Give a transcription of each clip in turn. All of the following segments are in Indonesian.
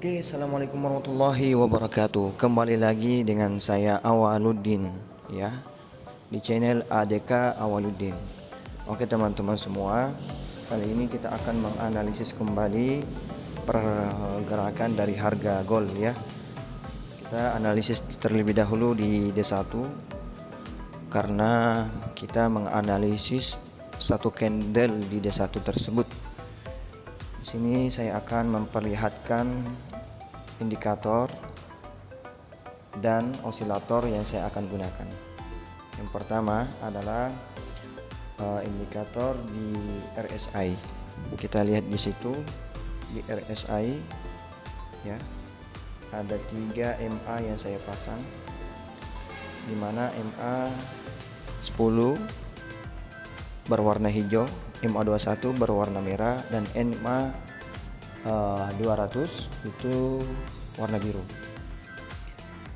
Oke, assalamualaikum warahmatullahi wabarakatuh. Kembali lagi dengan saya Awaluddin, ya, di channel ADK Awaluddin. Oke teman-teman semua, kali ini kita akan menganalisis kembali pergerakan dari harga gold, ya. Kita analisis terlebih dahulu di D1 karena kita menganalisis satu candle di D1 tersebut. Di sini saya akan memperlihatkan indikator dan osilator yang saya akan gunakan. Yang pertama adalah indikator di RSI. Kita lihat di situ di RSI, ya, ada 3 MA yang saya pasang, di mana MA 10 berwarna hijau, MA 21 berwarna merah, dan MA 200 itu warna biru.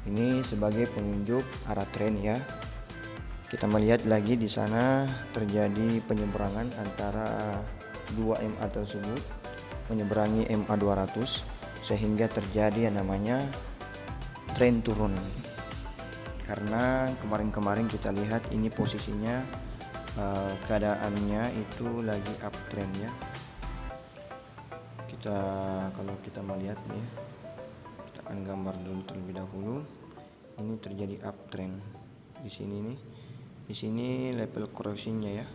Ini sebagai penunjuk arah tren, ya. Kita melihat lagi di sana terjadi penyeberangan antara 2 MA tersebut menyeberangi MA 200 sehingga terjadi yang namanya tren turun. Karena kemarin kita lihat ini posisinya keadaannya itu lagi uptrend, ya. Kalau kita melihat nih, kita akan gambar dulu terlebih dahulu. Ini terjadi uptrend di sini nih. Di sini level crossingnya, ya.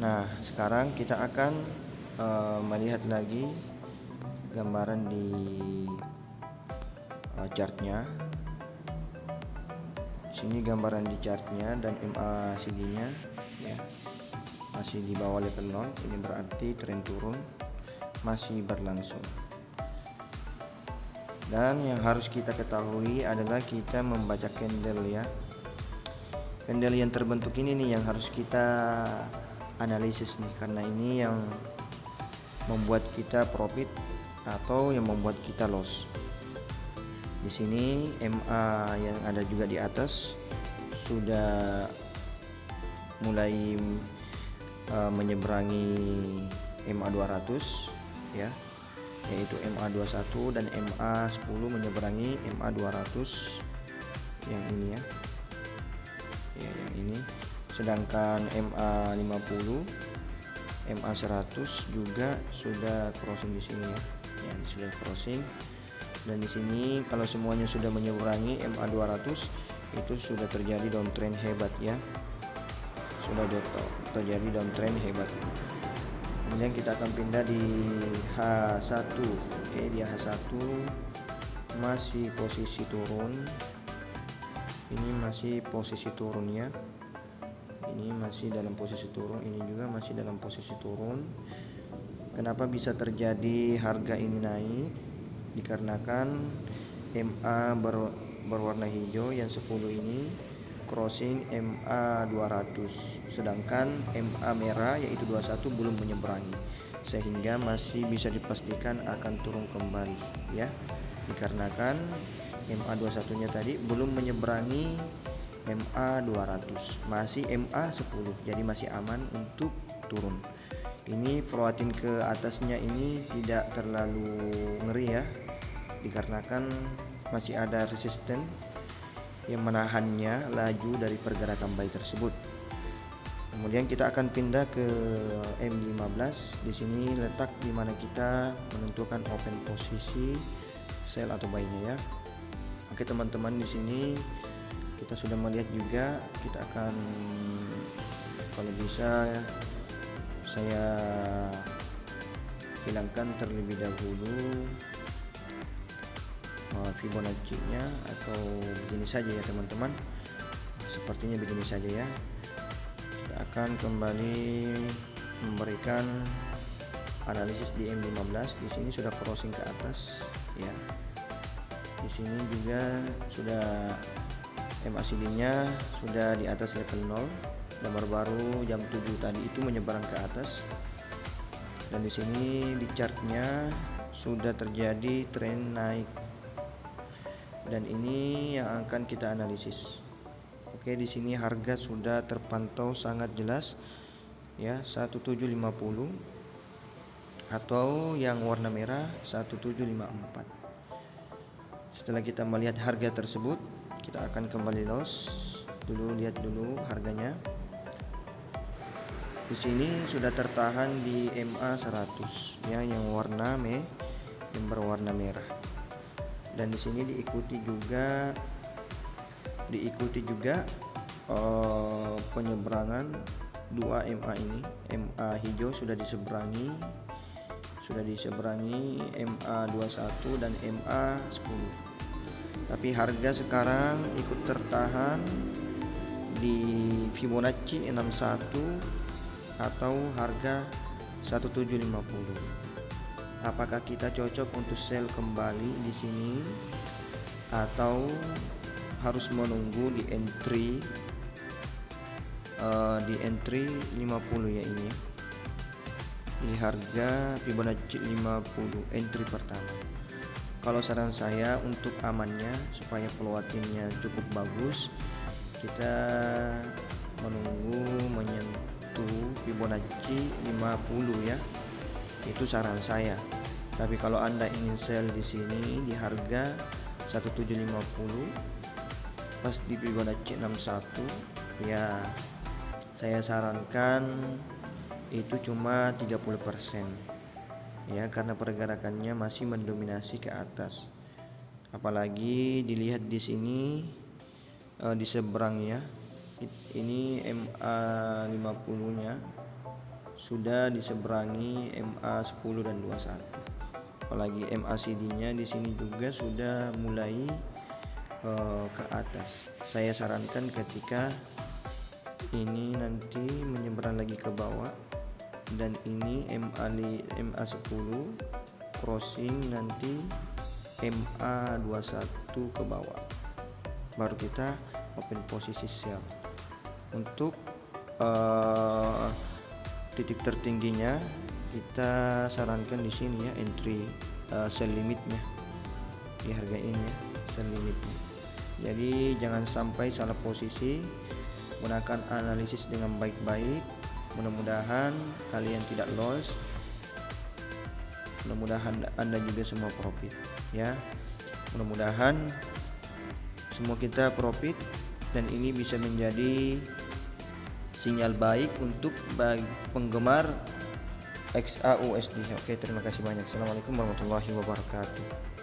Nah, sekarang kita akan melihat lagi gambaran di chartnya. Di sini gambaran di chartnya dan MACD-nya, ya, masih di bawah level 0. Ini berarti tren turun masih berlangsung. Dan yang harus kita ketahui adalah kita membaca candle, ya. Candle yang terbentuk ini nih yang harus kita analisis nih, karena ini yang membuat kita profit atau yang membuat kita loss. Di sini MA yang ada juga di atas sudah mulai menyeberangi MA 200, ya, yaitu MA 21 dan MA 10 menyeberangi MA 200 yang ini, ya. Ya, yang ini. Sedangkan MA 50, MA 100 juga sudah crossing di sini, ya. Ya, sudah crossing. Dan di sini kalau semuanya sudah menyeberangi MA 200 itu sudah terjadi downtrend hebat, ya. Sudah terjadi downtrend hebat. Kemudian kita akan pindah di H1. Oke, di H1 masih posisi turun. Ini masih posisi turun, ya. Ini masih dalam posisi turun, ini juga masih dalam posisi turun. Kenapa bisa terjadi harga ini naik? Dikarenakan MA berwarna hijau yang 10 ini crossing MA 200, sedangkan MA merah yaitu 21 belum menyeberangi, sehingga masih bisa dipastikan akan turun kembali, ya. Dikarenakan MA 21 nya tadi belum menyeberangi MA 200, masih MA 10, jadi masih aman untuk turun. Ini floating ke atasnya ini tidak terlalu ngeri, ya, dikarenakan masih ada resisten yang menahannya laju dari pergerakan buy tersebut. Kemudian kita akan pindah ke M15. Di sini letak di mana kita menentukan open posisi sell atau buy-nya, ya. Oke teman-teman, di sini kita sudah melihat juga. Kita akan, kalau bisa, saya hilangkan terlebih dahulu Fibonacci-nya, atau begini saja, ya teman-teman. Sepertinya begini saja, ya. Kita akan kembali memberikan analisis di M15. Di sini sudah crossing ke atas, ya. Di sini juga sudah MACD-nya sudah di atas level 0. Nomor baru jam 7 tadi itu menyeberang ke atas. Dan di sini di chartnya sudah terjadi tren naik. Dan ini yang akan kita analisis. Oke, di sini harga sudah terpantau sangat jelas, ya, 1750. atau yang warna merah 1754. Setelah kita melihat harga tersebut, kita akan kembali los dulu, lihat dulu harganya. Di sini sudah tertahan di MA 100 ya, yang berwarna merah. Dan di sini diikuti juga penyeberangan 2 MA ini. MA hijau sudah diseberangi MA 21 dan MA 10. Tapi harga sekarang ikut tertahan di Fibonacci 61 atau harga 1750. Apakah kita cocok untuk sell kembali di sini atau harus menunggu di entry 50 ya ini, di harga Fibonacci 50 entry pertama. Kalau saran saya untuk amannya supaya peluatinnya cukup bagus, kita menunggu menyentuh Fibonacci 50 ya. Itu saran saya. Tapi kalau Anda ingin sell di sini di harga 1750 pas di Fibonacci 61 ya, saya sarankan itu cuma 30% ya, karena pergerakannya masih mendominasi ke atas. Apalagi dilihat di sini di seberang ya, ini MA 50 nya sudah diseberangi MA 10 dan 21. Apalagi MACD nya di sini juga sudah mulai ke atas. Saya sarankan ketika ini nanti menyeberang lagi ke bawah dan ini MA 10 crossing nanti MA 21 ke bawah, baru kita open posisi sell. Untuk titik tertingginya kita sarankan di sini ya, entry sell limitnya di harga ini ya, sell limitnya. Jadi jangan sampai salah posisi, gunakan analisis dengan baik-baik. Mudah-mudahan kalian tidak loss, mudah-mudahan Anda juga semua profit ya. Mudah-mudahan semua kita profit dan ini bisa menjadi sinyal baik untuk bagi penggemar XAUSD. Oke, terima kasih banyak. Assalamualaikum warahmatullahi wabarakatuh.